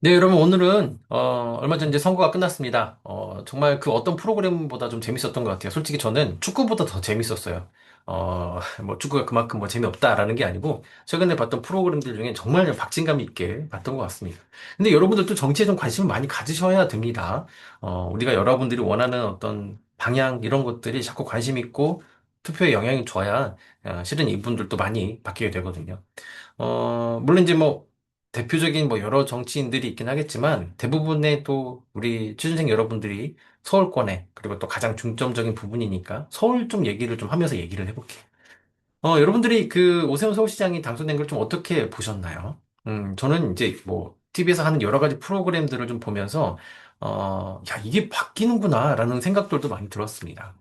네, 여러분, 오늘은, 얼마 전 이제 선거가 끝났습니다. 정말 그 어떤 프로그램보다 좀 재밌었던 것 같아요. 솔직히 저는 축구보다 더 재밌었어요. 뭐 축구가 그만큼 뭐 재미없다라는 게 아니고, 최근에 봤던 프로그램들 중에 정말 박진감 있게 봤던 것 같습니다. 근데 여러분들도 정치에 좀 관심을 많이 가지셔야 됩니다. 우리가 여러분들이 원하는 어떤 방향, 이런 것들이 자꾸 관심 있고, 투표에 영향이 줘야, 실은 이분들도 많이 바뀌게 되거든요. 물론 이제 뭐, 대표적인 뭐 여러 정치인들이 있긴 하겠지만, 대부분의 또 우리 취준생 여러분들이 서울권에, 그리고 또 가장 중점적인 부분이니까, 서울 좀 얘기를 좀 하면서 얘기를 해볼게요. 여러분들이 그 오세훈 서울시장이 당선된 걸 좀 어떻게 보셨나요? 저는 이제 뭐, TV에서 하는 여러 가지 프로그램들을 좀 보면서, 야, 이게 바뀌는구나라는 생각들도 많이 들었습니다.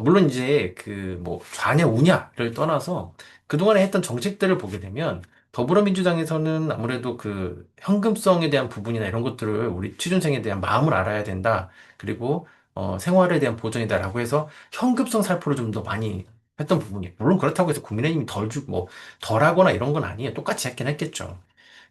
물론 이제 그 뭐, 좌냐 우냐를 떠나서 그동안에 했던 정책들을 보게 되면, 더불어민주당에서는 아무래도 그 현금성에 대한 부분이나 이런 것들을 우리 취준생에 대한 마음을 알아야 된다. 그리고 생활에 대한 보전이다라고 해서 현금성 살포를 좀 더 많이 했던 부분이 물론 그렇다고 해서 국민의힘이 덜 주고 뭐 덜하거나 이런 건 아니에요. 똑같이 했긴 했겠죠.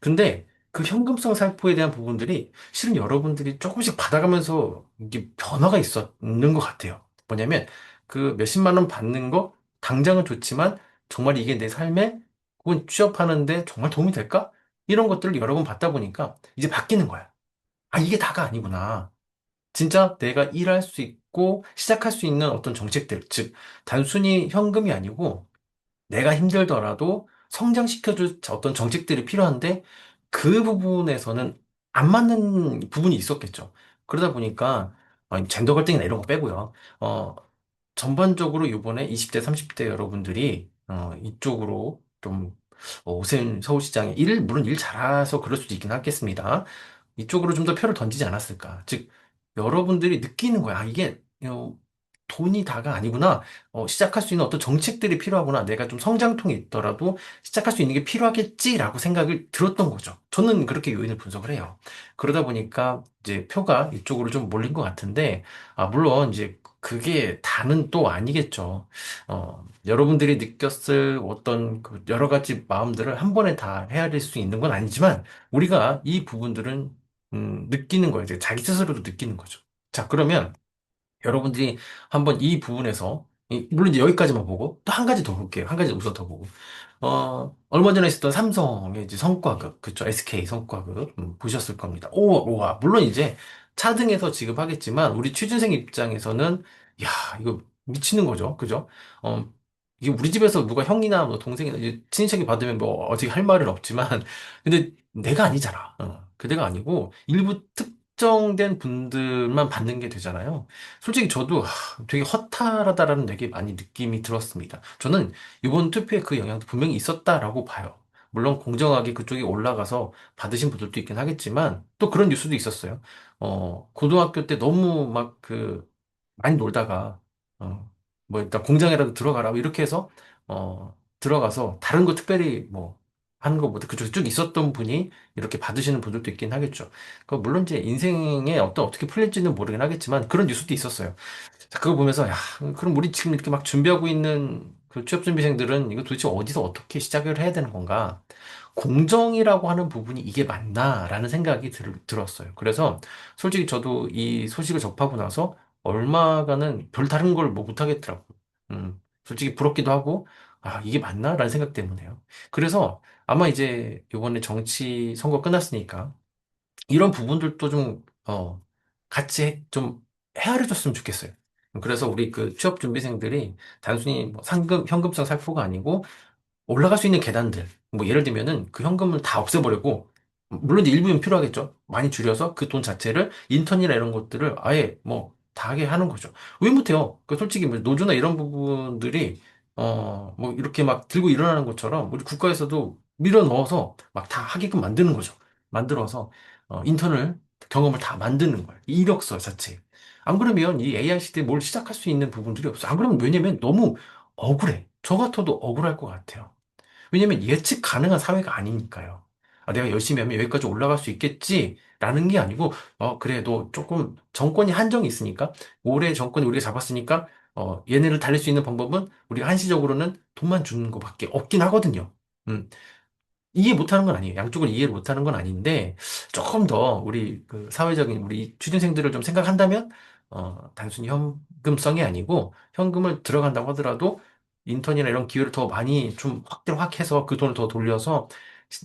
근데 그 현금성 살포에 대한 부분들이 실은 여러분들이 조금씩 받아가면서 이게 변화가 있는 것 같아요. 뭐냐면 그 몇십만 원 받는 거 당장은 좋지만 정말 이게 내 삶에 혹은 취업하는데 정말 도움이 될까? 이런 것들을 여러 번 받다 보니까 이제 바뀌는 거야. 아, 이게 다가 아니구나. 진짜 내가 일할 수 있고 시작할 수 있는 어떤 정책들, 즉, 단순히 현금이 아니고 내가 힘들더라도 성장시켜줄 어떤 정책들이 필요한데 그 부분에서는 안 맞는 부분이 있었겠죠. 그러다 보니까 젠더 갈등이나 이런 거 빼고요. 어, 전반적으로 이번에 20대, 30대 여러분들이 이쪽으로 좀 오세훈 서울시장의 물론 일 잘해서 그럴 수도 있긴 하겠습니다. 이쪽으로 좀 더 표를 던지지 않았을까. 즉, 여러분들이 느끼는 거야. 아, 이게 돈이 다가 아니구나. 시작할 수 있는 어떤 정책들이 필요하구나. 내가 좀 성장통이 있더라도 시작할 수 있는 게 필요하겠지라고 생각을 들었던 거죠. 저는 그렇게 요인을 분석을 해요. 그러다 보니까 이제 표가 이쪽으로 좀 몰린 것 같은데, 물론 이제 그게 다는 또 아니겠죠. 여러분들이 느꼈을 어떤 그 여러 가지 마음들을 한 번에 다 헤아릴 수 있는 건 아니지만, 우리가 이 부분들은, 느끼는 거예요. 이제 자기 스스로도 느끼는 거죠. 자, 그러면 여러분들이 한번 이 부분에서, 물론 이제 여기까지만 보고, 또 한 가지 더 볼게요. 한 가지 우선 더 보고. 얼마 전에 있었던 삼성의 이제 성과급, 그쵸, SK 성과급, 보셨을 겁니다. 와, 물론 이제 차등해서 지급하겠지만, 우리 취준생 입장에서는, 야, 이거 미치는 거죠. 그죠? 어, 이게 우리 집에서 누가 형이나 뭐 동생이나 이제 친인척이 받으면 뭐 어떻게 할 말은 없지만, 근데 내가 아니잖아. 그대가 아니고, 일부 특정된 분들만 받는 게 되잖아요. 솔직히 저도 되게 허탈하다라는 되게 많이 느낌이 들었습니다. 저는 이번 투표에 그 영향도 분명히 있었다라고 봐요. 물론 공정하게 그쪽에 올라가서 받으신 분들도 있긴 하겠지만 또 그런 뉴스도 있었어요. 고등학교 때 너무 막 많이 놀다가 뭐 일단 공장이라도 들어가라 뭐 이렇게 해서 들어가서 다른 거 특별히 뭐 하는 것보다 그쪽에 쭉 있었던 분이 이렇게 받으시는 분들도 있긴 하겠죠. 물론 이제 인생에 어떻게 풀릴지는 모르긴 하겠지만 그런 뉴스도 있었어요. 자, 그거 보면서, 야, 그럼 우리 지금 이렇게 막 준비하고 있는 그 취업준비생들은 이거 도대체 어디서 어떻게 시작을 해야 되는 건가? 공정이라고 하는 부분이 이게 맞나라는 생각이 들었어요. 그래서 솔직히 저도 이 소식을 접하고 나서 얼마간은 별 다른 걸 뭐 못하겠더라고요. 솔직히 부럽기도 하고, 아, 이게 맞나라는 생각 때문에요. 그래서 아마 이제 이번에 정치 선거 끝났으니까 이런 부분들도 좀, 같이 좀 헤아려줬으면 좋겠어요. 그래서 우리 그 취업준비생들이 단순히 뭐 현금성 살포가 아니고 올라갈 수 있는 계단들, 뭐 예를 들면은 그 현금을 다 없애버리고, 물론 이제 일부는 필요하겠죠. 많이 줄여서 그 돈 자체를 인턴이나 이런 것들을 아예 뭐 다 하게 하는 거죠. 왜 못해요? 솔직히 뭐 노조나 이런 부분들이, 뭐 이렇게 막 들고 일어나는 것처럼 우리 국가에서도 밀어 넣어서 막 다 하게끔 만드는 거죠. 만들어서, 인턴을, 경험을 다 만드는 거예요. 이 이력서 자체. 안 그러면 이 AI 시대에 뭘 시작할 수 있는 부분들이 없어. 안 그러면 왜냐면 너무 억울해. 저 같아도 억울할 것 같아요. 왜냐면 예측 가능한 사회가 아니니까요. 아, 내가 열심히 하면 여기까지 올라갈 수 있겠지라는 게 아니고, 그래, 너 조금 정권이 한정이 있으니까, 올해 정권이 우리가 잡았으니까, 얘네를 달랠 수 있는 방법은 우리가 한시적으로는 돈만 주는 것밖에 없긴 하거든요. 음, 이해 못하는 건 아니에요. 양쪽을 이해를 못하는 건 아닌데 조금 더 우리 그 사회적인 우리 취준생들을 좀 생각한다면 단순히 현금성이 아니고 현금을 들어간다고 하더라도 인턴이나 이런 기회를 더 많이 좀 확대를 확 해서 그 돈을 더 돌려서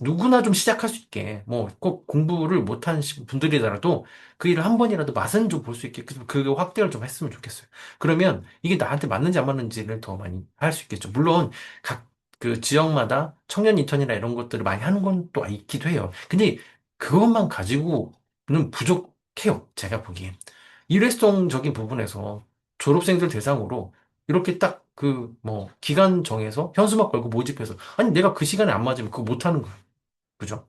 누구나 좀 시작할 수 있게 뭐 꼭 공부를 못한 분들이더라도 그 일을 한 번이라도 맛은 좀 볼 수 있게 그 확대를 좀 했으면 좋겠어요. 그러면 이게 나한테 맞는지 안 맞는지를 더 많이 할 수 있겠죠. 물론 각 그 지역마다 청년 인턴이나 이런 것들을 많이 하는 건 또 있기도 해요. 근데 그것만 가지고는 부족해요. 제가 보기엔. 일회성적인 부분에서 졸업생들 대상으로 이렇게 딱 그 뭐 기간 정해서 현수막 걸고 모집해서 아니 내가 그 시간에 안 맞으면 그거 못 하는 거예요. 그죠?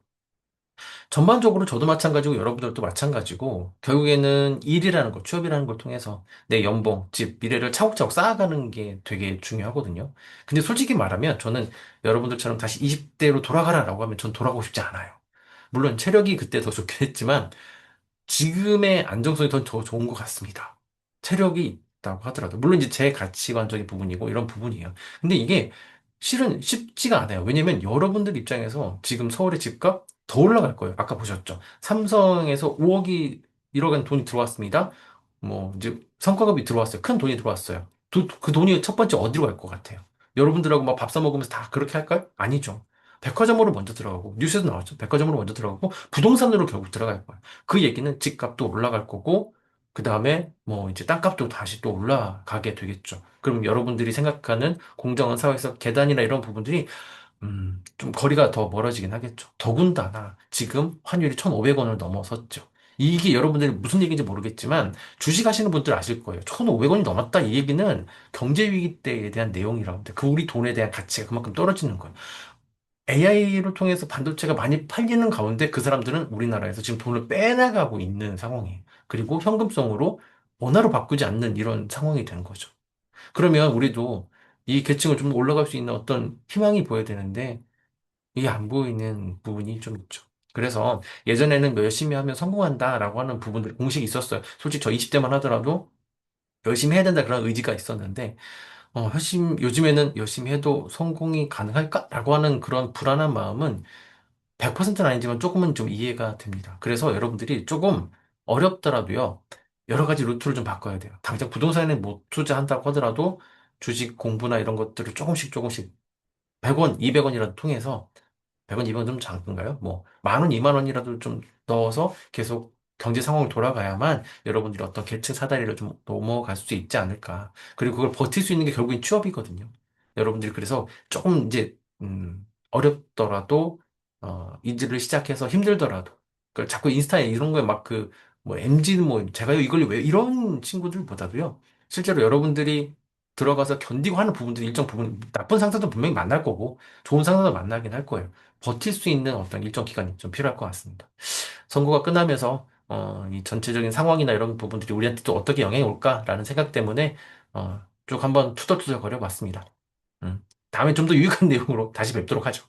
전반적으로 저도 마찬가지고 여러분들도 마찬가지고 결국에는 일이라는 것, 취업이라는 걸 통해서 내 연봉, 집, 미래를 차곡차곡 쌓아가는 게 되게 중요하거든요. 근데 솔직히 말하면 저는 여러분들처럼 다시 20대로 돌아가라라고 하면 전 돌아가고 싶지 않아요. 물론 체력이 그때 더 좋긴 했지만 지금의 안정성이 더 좋은 것 같습니다. 체력이 있다고 하더라도. 물론 이제 제 가치관적인 부분이고 이런 부분이에요. 근데 이게 실은 쉽지가 않아요. 왜냐면 여러분들 입장에서 지금 서울의 집값 더 올라갈 거예요. 아까 보셨죠? 삼성에서 5억이 1억엔 돈이 들어왔습니다. 뭐 이제 성과급이 들어왔어요. 큰 돈이 들어왔어요. 그 돈이 첫 번째 어디로 갈 것 같아요? 여러분들하고 막 밥 사 먹으면서 다 그렇게 할까요? 아니죠. 백화점으로 먼저 들어가고 뉴스에도 나왔죠. 백화점으로 먼저 들어가고 부동산으로 결국 들어갈 거예요. 그 얘기는 집값도 올라갈 거고, 그 다음에 뭐 이제 땅값도 다시 또 올라가게 되겠죠. 그럼 여러분들이 생각하는 공정한 사회에서 계단이나 이런 부분들이, 좀 거리가 더 멀어지긴 하겠죠. 더군다나 지금 환율이 1,500원을 넘어섰죠. 이게 여러분들이 무슨 얘기인지 모르겠지만 주식 하시는 분들 아실 거예요. 1,500원이 넘었다. 이 얘기는 경제 위기 때에 대한 내용이라고 합니다. 그 우리 돈에 대한 가치가 그만큼 떨어지는 거예요. AI를 통해서 반도체가 많이 팔리는 가운데 그 사람들은 우리나라에서 지금 돈을 빼나가고 있는 상황이에요. 그리고 현금성으로 원화로 바꾸지 않는 이런 상황이 된 거죠. 그러면 우리도 이 계층을 좀 올라갈 수 있는 어떤 희망이 보여야 되는데 이게 안 보이는 부분이 좀 있죠. 그래서 예전에는 뭐 열심히 하면 성공한다라고 하는 부분들 공식이 있었어요. 솔직히 저 20대만 하더라도 열심히 해야 된다 그런 의지가 있었는데 요즘에는 열심히 해도 성공이 가능할까라고 하는 그런 불안한 마음은 100%는 아니지만 조금은 좀 이해가 됩니다. 그래서 여러분들이 조금 어렵더라도요, 여러 가지 루트를 좀 바꿔야 돼요. 당장 부동산에 못 투자한다고 하더라도 주식 공부나 이런 것들을 조금씩 조금씩 100원, 200원이라도 통해서 100원, 200원 좀 작은가요? 뭐, 만 원, 2만 원이라도 좀 넣어서 계속 경제 상황이 돌아가야만 여러분들이 어떤 계층 사다리를 좀 넘어갈 수 있지 않을까. 그리고 그걸 버틸 수 있는 게 결국엔 취업이거든요. 여러분들이 그래서 조금 이제, 어렵더라도, 일을 시작해서 힘들더라도, 그 자꾸 인스타에 이런 거에 막 그, 뭐, MG는 뭐, 제가요, 이걸 왜, 이런 친구들보다도요, 실제로 여러분들이 들어가서 견디고 하는 부분들이 일정 부분, 나쁜 상사도 분명히 만날 거고, 좋은 상사도 만나긴 할 거예요. 버틸 수 있는 어떤 일정 기간이 좀 필요할 것 같습니다. 선거가 끝나면서 이 전체적인 상황이나 이런 부분들이 우리한테 또 어떻게 영향이 올까라는 생각 때문에 쭉 한번 투덜투덜 거려봤습니다. 다음에 좀 더 유익한 내용으로 다시 뵙도록 하죠.